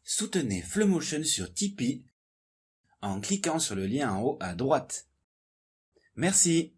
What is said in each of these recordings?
Soutenez FlowMotion sur Tipeee en cliquant sur le lien en haut à droite. Merci.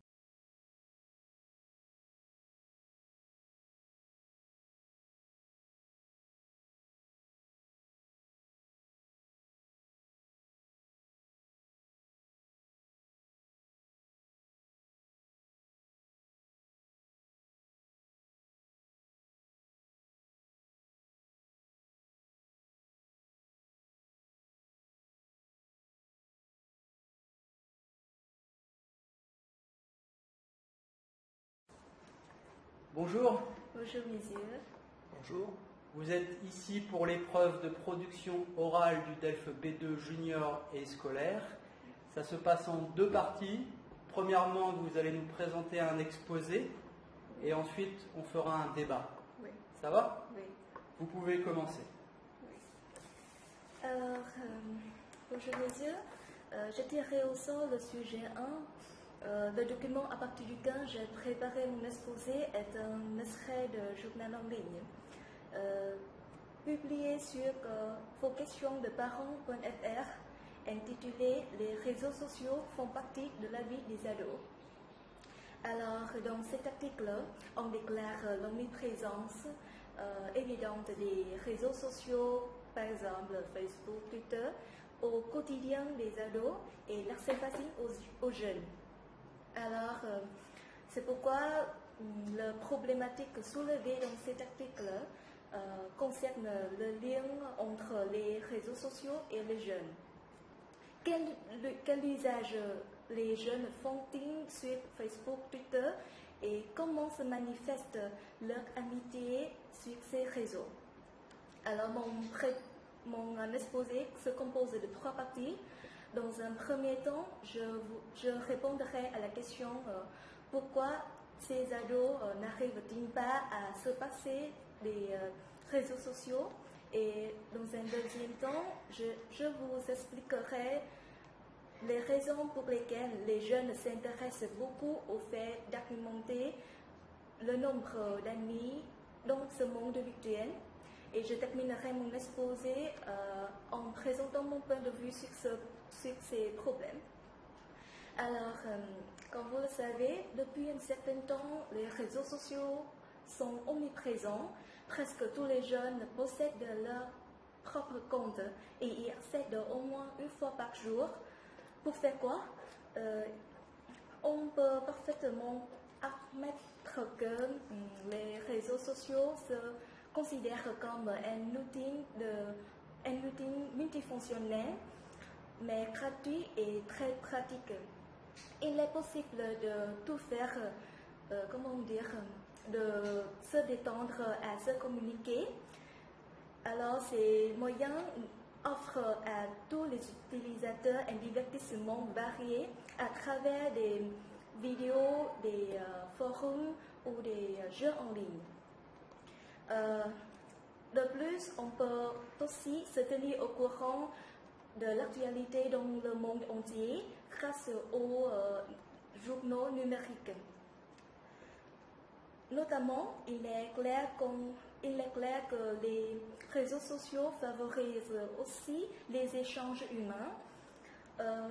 Bonjour. Bonjour messieurs. Bonjour. Vous êtes ici pour l'épreuve de production orale du DELF B2 junior et scolaire. Ça se passe en deux parties. Premièrement, vous allez nous présenter un exposé et ensuite on fera un débat. Oui. Ça va? Oui. Vous pouvez commencer. Oui. Alors, bonjour messieurs. Je tirerai au sort le sujet 1. Le document à partir duquel j'ai préparé mon exposé est un extrait de journal en ligne publié sur vosquestions de parents.fr intitulé Les réseaux sociaux font partie de la vie des ados. Alors, dans cet article, on déclare l'omniprésence évidente des réseaux sociaux, par exemple Facebook, Twitter, au quotidien des ados et l'accès facile aux jeunes. Alors, c'est pourquoi la problématique soulevée dans cet article concerne le lien entre les réseaux sociaux et les jeunes. Quel usage les jeunes font-ils sur Facebook, Twitter et comment se manifeste leur amitié sur ces réseaux? Alors, mon exposé se compose de 3 parties. Dans un premier temps, je répondrai à la question pourquoi ces ados n'arrivent-ils pas à se passer des réseaux sociaux. Et dans un deuxième temps, je vous expliquerai les raisons pour lesquelles les jeunes s'intéressent beaucoup au fait d'augmenter le nombre d'amis dans ce monde virtuel. Et je terminerai mon exposé en présentant mon point de vue sur ces problèmes. Alors, comme vous le savez, depuis un certain temps, les réseaux sociaux sont omniprésents. Presque tous les jeunes possèdent leur propre compte et y accèdent au moins une fois par jour. Pour faire quoi? On peut parfaitement admettre que les réseaux sociaux se considèrent comme un outil multifonctionnel, mais gratuit et très pratique. Il est possible de tout faire, de se détendre à se communiquer. Alors, ces moyens offrent à tous les utilisateurs un divertissement varié à travers des vidéos, des forums ou des jeux en ligne. De plus, on peut aussi se tenir au courant de l'actualité dans le monde entier grâce aux journaux numériques. Notamment, il est clair que les réseaux sociaux favorisent aussi les échanges humains.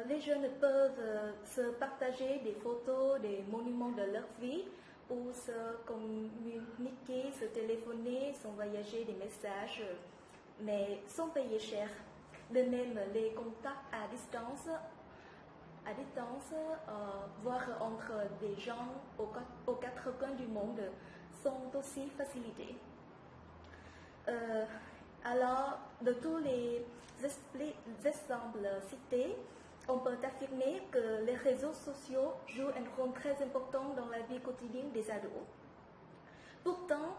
Les jeunes peuvent se partager des photos, des monuments de leur vie, ou se communiquer, se téléphoner, s'envoyer des messages, mais sans payer cher. De même, les contacts à distance, voire entre des gens aux 4 coins du monde, sont aussi facilités. Alors, de tous les exemples cités, on peut affirmer que les réseaux sociaux jouent un rôle très important dans la vie quotidienne des ados. Pourtant,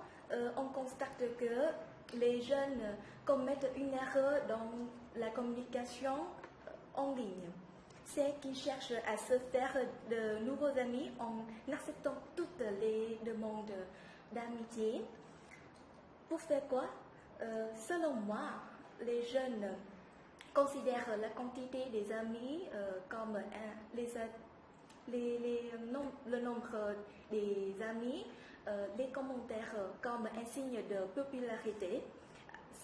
on constate que les jeunes commettent une erreur dans la communication en ligne. C'est qu'ils cherchent à se faire de nouveaux amis en acceptant toutes les demandes d'amitié. Pour faire quoi? Selon moi, les jeunes considèrent la quantité des amis comme le nombre des amis, les commentaires comme un signe de popularité.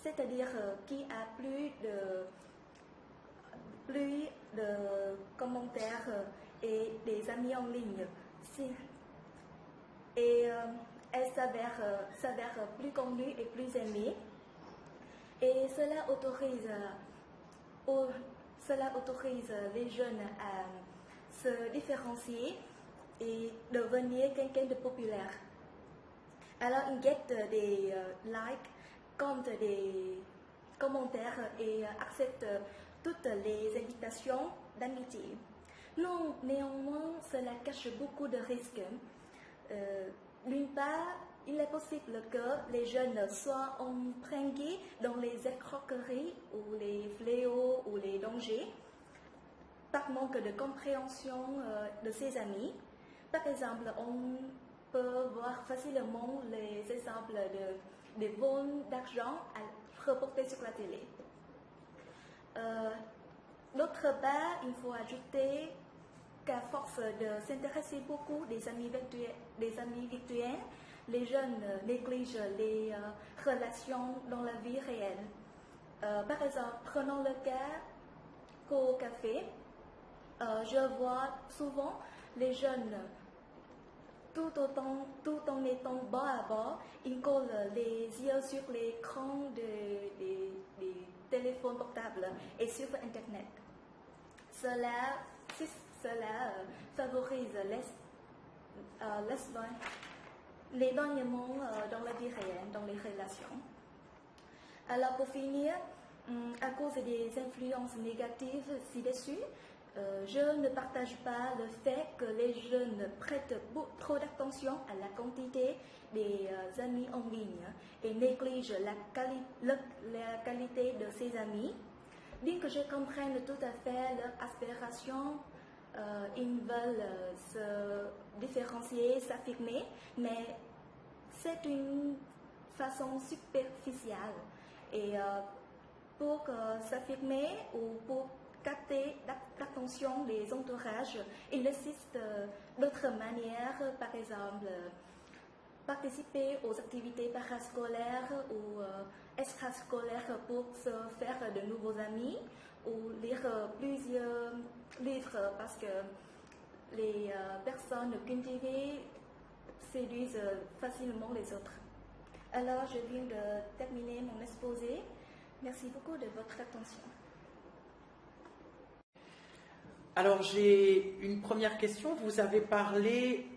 c'est-à-dire qui a plus de commentaires et des amis en ligne. Et elle s'avère plus connue et plus aimée. Et cela autorise les jeunes à se différencier et devenir quelqu'un de populaire. Alors ils guettent des likes, comptent des commentaires et acceptent toutes les invitations d'amitié. Non, néanmoins, cela cache beaucoup de risques. D'une part, il est possible que les jeunes soient imprégnés dans les escroqueries ou les fléaux ou les dangers par manque de compréhension de ses amis. Par exemple, on peut voir facilement les exemples de vols d'argent reportés sur la télé. D'autre part, il faut ajouter qu'à force de s'intéresser beaucoup des amis virtuels, les jeunes négligent les relations dans la vie réelle. Par exemple, prenons le cas qu'au café, je vois souvent les jeunes, tout en étant bord à bord, ils collent les yeux sur l'écran des téléphones portables et sur Internet. Cela favorise l'éloignement dans la vie réelle, dans les relations. Alors pour finir, à cause des influences négatives ci-dessus, je ne partage pas le fait que les jeunes prêtent trop d'attention à la quantité des amis en ligne et négligent la qualité de ses amis. Bien que je comprenne tout à fait leurs aspirations, ils veulent se différencier, s'affirmer, mais c'est une façon superficielle. Et pour s'affirmer ou pour capter l'attention des entourages, il existe d'autres manières, par exemple participer aux activités parascolaires ou extrascolaires pour se faire de nouveaux amis ou lire plusieurs livres parce que les personnes cultivées séduisent facilement les autres. Alors, je viens de terminer mon exposé. Merci beaucoup de votre attention. Alors, j'ai une première question. Vous avez parlé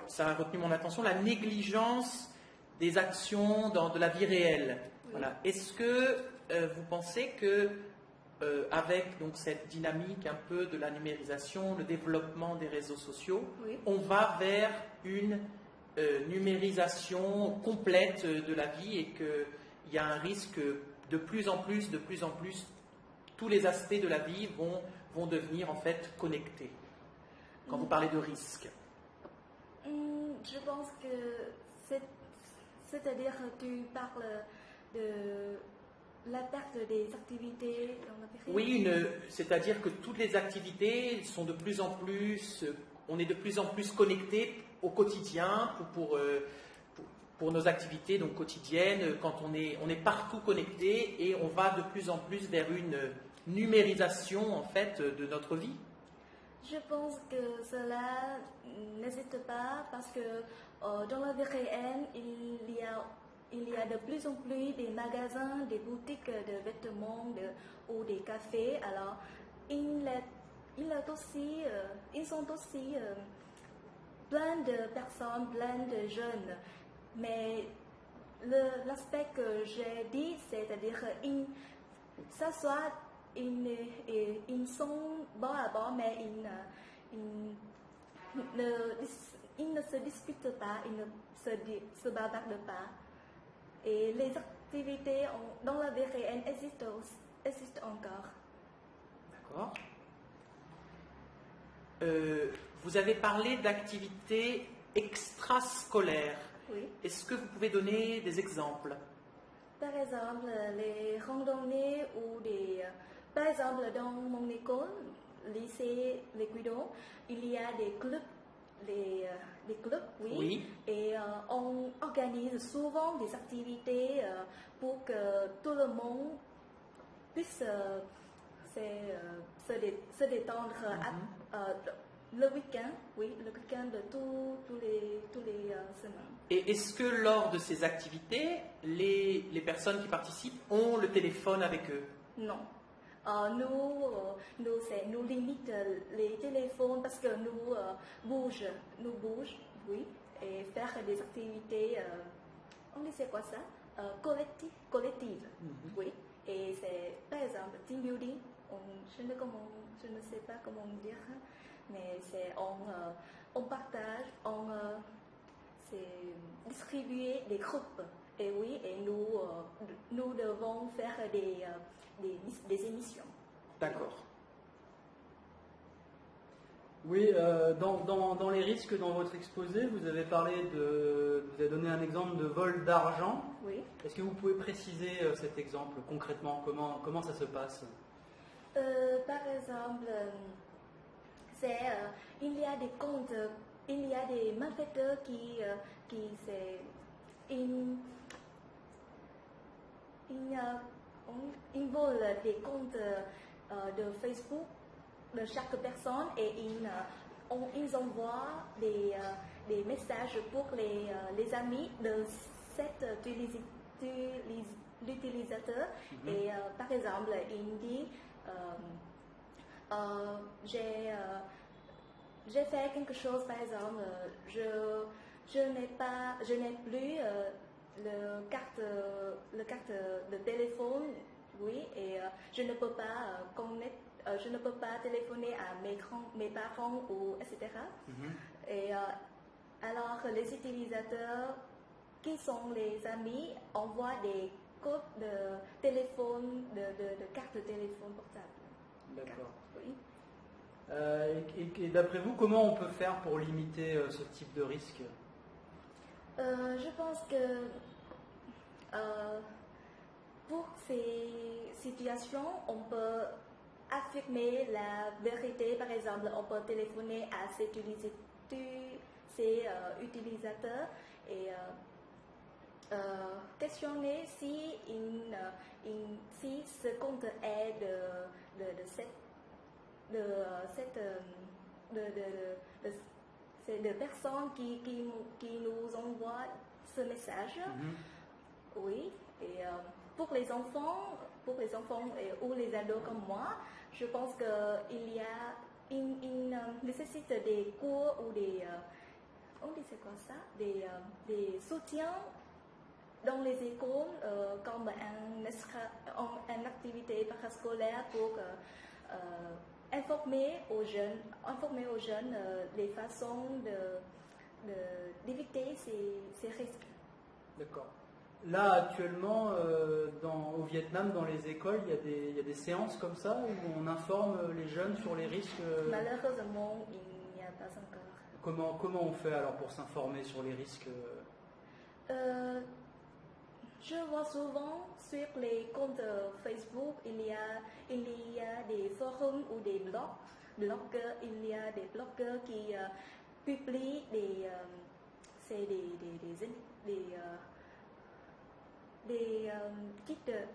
ça a retenu mon attention, la négligence des actions de la vie réelle. Oui. Voilà. Est-ce que vous pensez que avec donc cette dynamique un peu de la numérisation, le développement des réseaux sociaux, oui, on va vers une numérisation complète de la vie et qu'il y a un risque de plus en plus, tous les aspects de la vie vont devenir en fait connectés. Quand vous parlez de risque. Je pense que c'est-à-dire que tu parles de la perte des activités dans la période. Oui, c'est-à-dire que toutes les activités sont de plus en plus, on est de plus en plus connectés au quotidien pour nos activités donc quotidiennes. Quand on est partout connecté et on va de plus en plus vers une numérisation en fait de notre vie. Je pense que cela n'existe pas parce que dans la vie réelle, il y a de plus en plus des magasins, des boutiques de vêtements ou des cafés. Alors, ils sont aussi plein de personnes, plein de jeunes. Mais l'aspect que j'ai dit, c'est-à-dire ça soit ils sont bord à bord, mais ils ne se disputent pas, ils ne se bavardent pas. Et les activités dans la vie réelle existent encore. D'accord. Vous avez parlé d'activités extrascolaires. Oui. Est-ce que vous pouvez donner des exemples? Par exemple, les randonnées ou par exemple, dans mon école, lycée Les Guidos, il y a des clubs les clubs, oui. Oui. Et on organise souvent des activités pour que tout le monde puisse se détendre le week-end, oui, le week-end de tous les semaines. Et est-ce que lors de ces activités, les personnes qui participent ont le téléphone avec eux? Non. Nous limite les téléphones parce que nous bouge, oui, et faire des activités, on dit c'est quoi ça? Collectives, oui. Et c'est par exemple team building, je ne sais pas comment dire, mais c'est on partage, c'est distribuer des groupes. Et oui, et nous devons faire des émissions. D'accord. Oui, dans les risques dans votre exposé, vous avez vous avez donné un exemple de vol d'argent. Oui. Est-ce que vous pouvez préciser cet exemple concrètement? Comment ça se passe? Par exemple, il y a des comptes, il y a des malfaiteurs qui ils volent des comptes de Facebook de chaque personne et ils envoient des messages pour les amis de cet l'utilisateur. Et par exemple, il dit j'ai fait quelque chose, par exemple, je n'ai plus le carte de téléphone, oui, et je ne peux pas je ne peux pas téléphoner à mes parents ou etc. Et alors les utilisateurs qui sont les amis envoient des codes de téléphone, de carte de téléphone portable. D'accord. Oui. Et d'après vous, comment on peut faire pour limiter ce type de risque? Je pense que pour ces situations, on peut affirmer la vérité. Par exemple, on peut téléphoner à ces utilisateurs et questionner si ce compte est de personnes qui nous envoient ce message. Oui, et pour les enfants ou les ados comme moi, je pense qu'il y a une nécessite des cours ou on dit c'est quoi ça, des soutiens dans les écoles comme une activité parascolaire pour informer aux jeunes les façons d'éviter ces risques. D'accord. Là, actuellement, au Vietnam, dans les écoles, il y a des séances comme ça où on informe les jeunes sur les risques. Malheureusement, il n'y a pas encore. Comment on fait alors pour s'informer sur les risques? Je vois souvent sur les comptes Facebook, il y a des forums ou des blogueurs. Il y a des blogueurs qui publient des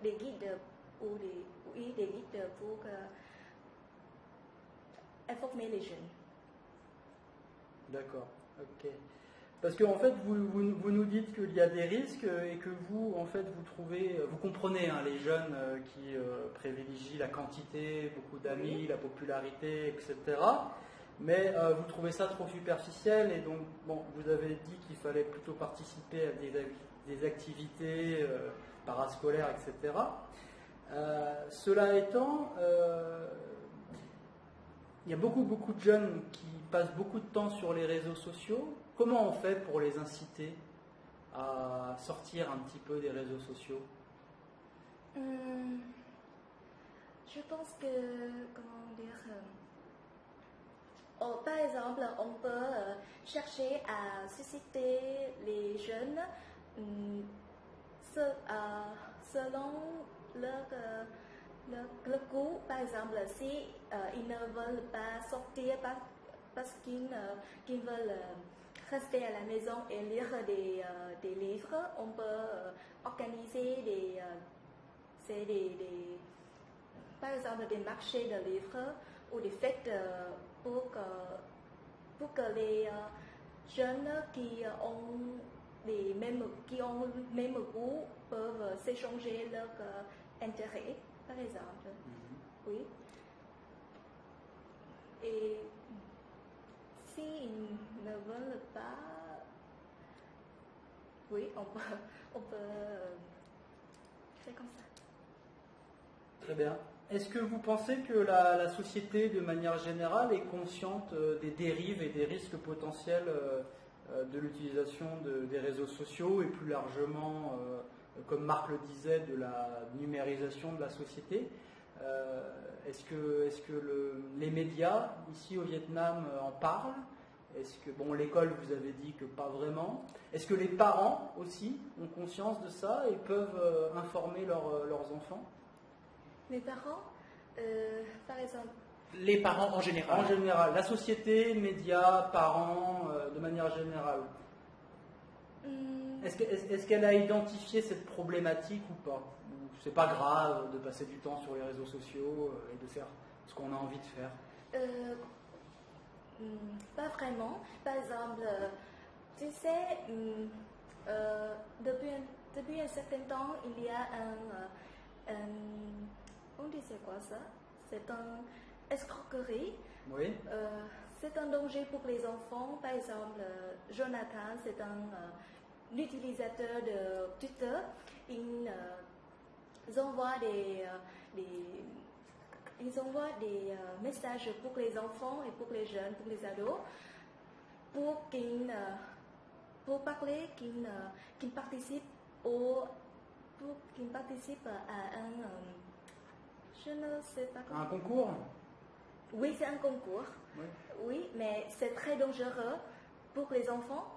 guides ou des guides pour informer les jeunes. D'accord, ok. Parce qu'en fait, vous nous dites qu'il y a des risques et que vous, en fait, vous comprenez les jeunes qui privilégient la quantité, beaucoup d'amis, la popularité, etc. Mais vous trouvez ça trop superficiel et donc, bon, vous avez dit qu'il fallait plutôt participer à des activités parascolaires, etc. Cela étant, il y a beaucoup de jeunes qui passent beaucoup de temps sur les réseaux sociaux. Comment on fait pour les inciter à sortir un petit peu des réseaux sociaux? Je pense que, comment dire, par exemple, on peut chercher à susciter les jeunes selon leur goût. Par exemple, si ils ne veulent pas sortir parce qu'ils veulent rester à la maison et lire des livres. On peut organiser par exemple des marchés de livres ou des fêtes pour que les jeunes qui ont les mêmes goûts peuvent s'échanger leurs intérêts, par exemple. Oui. Et s'ils ne veulent pas, oui, on peut faire comme ça. Très bien. Est-ce que vous pensez que la société, de manière générale, est consciente des dérives et des risques potentiels de l'utilisation des réseaux sociaux et plus largement, comme Marc le disait, de la numérisation de la société? Est-ce que les médias, ici au Vietnam, en parlent? Est-ce que, bon, l'école, vous avez dit que pas vraiment. Est-ce que les parents aussi ont conscience de ça et peuvent informer leurs enfants? Mes parents, par exemple. Les parents en général. En général, la société, médias, parents, de manière générale. Est-ce qu'elle a identifié cette problématique ou pas? C'est pas grave de passer du temps sur les réseaux sociaux et de faire ce qu'on a envie de faire? Pas vraiment. Par exemple, tu sais, depuis un certain temps, il y a on dit c'est quoi ça? C'est un escroquerie. Oui. C'est un danger pour les enfants. Par exemple, Jonathan, c'est un utilisateur de Twitter. Ils envoient des messages pour les enfants et pour les jeunes, pour les ados, pour parler qu'ils participent à un je ne sais pas comment. Un concours? Oui, c'est un concours. Oui. Oui, mais c'est très dangereux pour les enfants,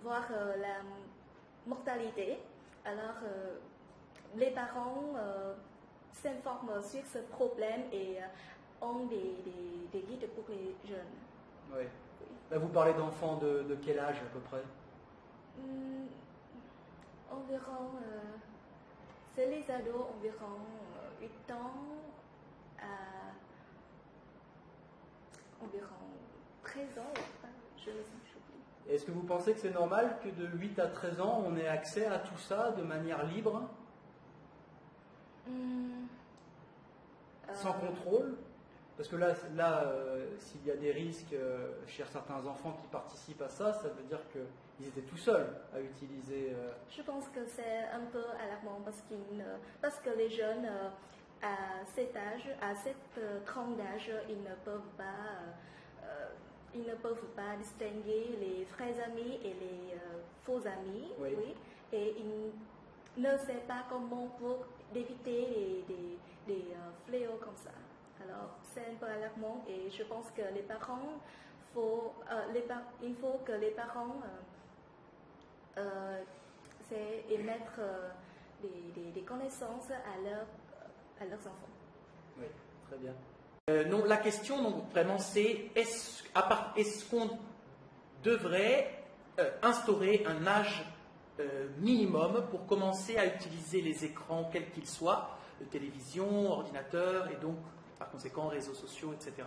voir la mortalité. Alors, les parents s'informent sur ce problème et ont des guides pour les jeunes. Oui. Là, vous parlez d'enfants de quel âge à peu près? Environ, c'est les ados, environ 8 ans à environ 13 ans, je j'oublie. Est-ce que vous pensez que c'est normal que de 8 à 13 ans, on ait accès à tout ça de manière libre? Sans contrôle? Parce que là s'il y a des risques chez certains enfants qui participent à ça, ça veut dire qu'ils étaient tout seuls à utiliser... Je pense que c'est un peu alarmant parce que les jeunes à cet âge, à cette tranche d'âge, ils ne peuvent pas distinguer les vrais amis et les faux amis. Oui. Oui, et ils ne savent pas comment pour éviter des fléaux comme ça. Alors, c'est un peu alarmant et je pense que les parents, il faut que les parents émettre des connaissances à leurs enfants. Oui, très bien. Non, la question, donc, vraiment, c'est est-ce qu'on devrait instaurer un âge minimum pour commencer à utiliser les écrans, quels qu'ils soient, de télévision, ordinateur, et donc, par conséquent, réseaux sociaux, etc.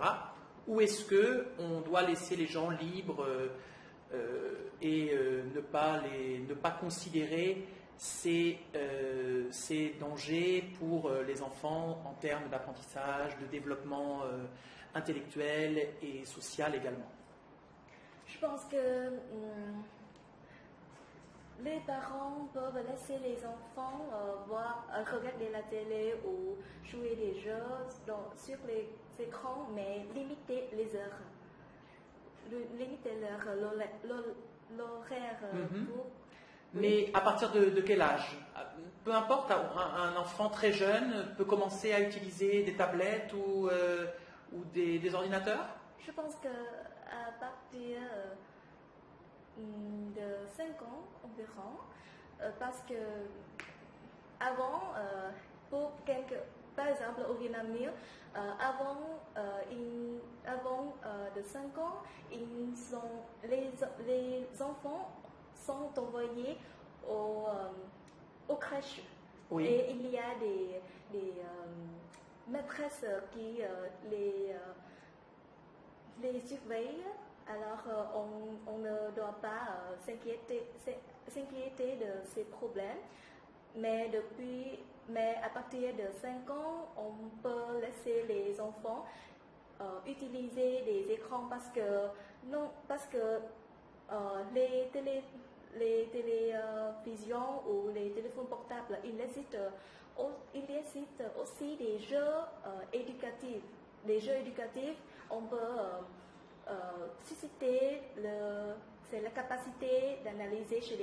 Ou est-ce qu'on doit laisser les gens libres et ne pas considérer ces dangers pour les enfants en termes d'apprentissage, de développement intellectuel et social également? Je pense que les parents peuvent laisser les enfants regarder la télé ou jouer des jeux sur les écrans, mais limiter les heures. Limiter l'horaire pour... Mais à partir de quel âge? Peu importe, un enfant très jeune peut commencer à utiliser des tablettes ou des ordinateurs? Je pense qu'à partir de 5 ans environ, parce que avant, par exemple, au Vietnamien, avant de 5 ans, les enfants sont envoyés aux crèches. Oui. Et il y a des maîtresses qui les surveillent. Alors, on ne doit pas s'inquiéter de ces problèmes. Mais à partir de 5 ans, on peut laisser les enfants utiliser des écrans parce que les télévisions ou les téléphones portables, il existe aussi des jeux éducatifs. Des jeux éducatifs, on peut susciter c'est la capacité d'analyser chez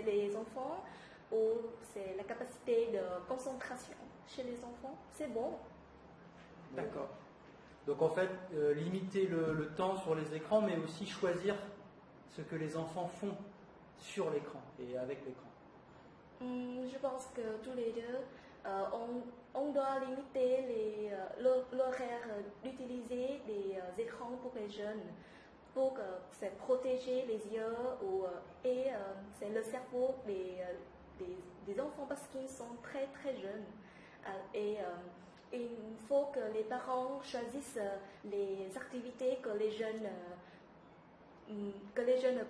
les enfants, ou c'est la capacité de concentration chez les enfants. C'est bon. D'accord. Donc en fait, limiter le temps sur les écrans, mais aussi choisir ce que les enfants font sur l'écran et avec l'écran. Je pense que tous les deux, on doit limiter l'horaire d'utiliser des écrans pour les jeunes, pour c'est protéger les yeux et c'est le cerveau des enfants parce qu'ils sont très très jeunes. Et il faut que les parents choisissent les activités que les jeunes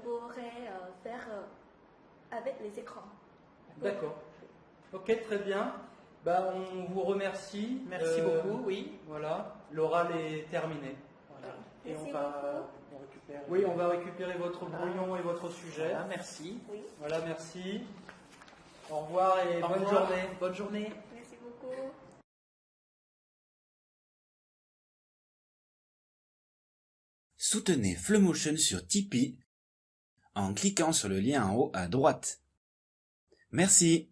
pourraient faire avec les écrans. D'accord. Ok, très bien. Bah, on vous remercie. Merci beaucoup, oui. Voilà, l'oral est terminé. Voilà. Et Merci on récupère. Oui, on va récupérer votre brouillon et votre sujet. Voilà, merci. Oui. Voilà, merci. Au revoir et Au bonne revoir. journée. Bonne journée. Merci beaucoup. Soutenez Flowmotion sur Tipeee en cliquant sur le lien en haut à droite. Merci.